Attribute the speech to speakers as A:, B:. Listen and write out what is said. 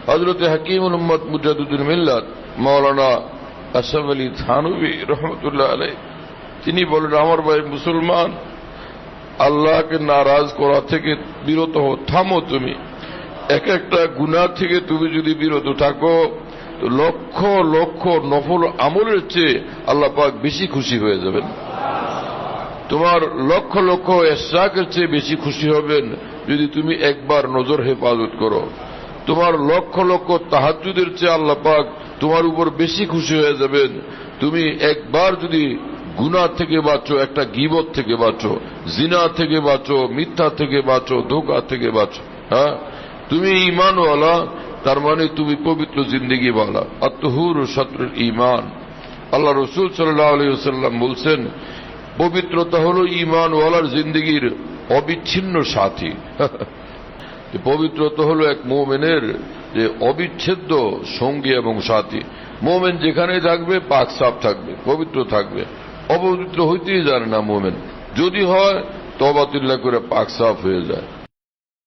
A: হযরত হাকিমুল উম্মত মুজাদ্দিদুল মিল্লাত মাওলানা আশরাফ আলী থানভী রহমতুল্লাহ আলাইহি তিনি বলেন, আমার ভাই মুসলমান, আল্লাহকে নারাজ করা থেকে বিরত হও, থামো। তুমি এক একটা গুনাহ থেকে তুমি যদি বিরত থাকো তো লক্ষ লক্ষ নফল আমলের চেয়ে আল্লাহ পাক বেশি খুশি হয়ে যাবেন। তোমার লক্ষ লক্ষ ইশরাকের চেয়ে বেশি খুশি হবেন যদি তুমি একবার নজর হেফাজত করো। তোমার লক্ষ লক্ষ তাহাজ্জুদের চেয়ে আল্লাহ পাক তোমার উপর বেশি খুশি হয়ে যাবেন তুমি একবার যদি গুনাহ থেকে বাঁচো, একটা গীবত থেকে বাঁচো, জিনা থেকে বাঁচো, মিথ্যা থেকে বাঁচো, ধোঁকা থেকে বাঁচো। হ্যাঁ, তুমি ঈমানওয়ালা, তার মানে তুমি পবিত্র জিন্দেগিওয়ালা। আত-তুহুর শাতরুল ঈমান। আল্লাহ রাসূল সাল্লাল্লাহু আলাইহি ওয়াসাল্লাম বলছেন, পবিত্রতা হলো ঈমানওয়ালার জিন্দেগির অবিচ্ছিন্ন সাথী। পবিত্রতা হলো এক মুমিনের যে অবিচ্ছেদ্য সঙ্গী এবং সাথী। মুমিন যেখানেই থাকবে পাক সাফ থাকবে, পবিত্র থাকবে, অপবিত্র হইতেই জানে না মুমিন। যদি হয় তওবাতুল্লাহ করে পাক সাফ হয়ে যায়।